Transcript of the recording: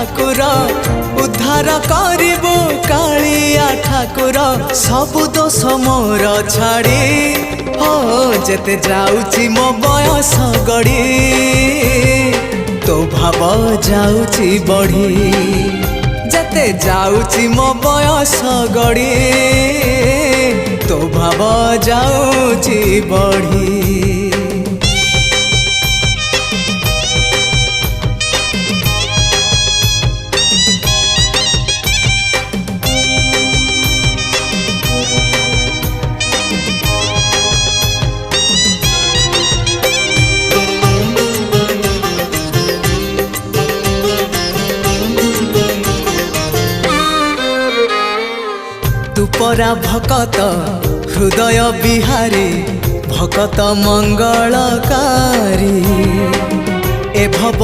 ठाकुर उद्धार करिबो कालिया ठाकुर सबु दोष मोर छाड़ी हो जेते जाउची मो बयस गड़ी तो भाव जाउची बढ़ी जेते जाउची मो बयस गड़ी तो भाव जाउची बढ़ी। तुपरा भकत हृदय बिहारी भकत मंगलकारी ए भव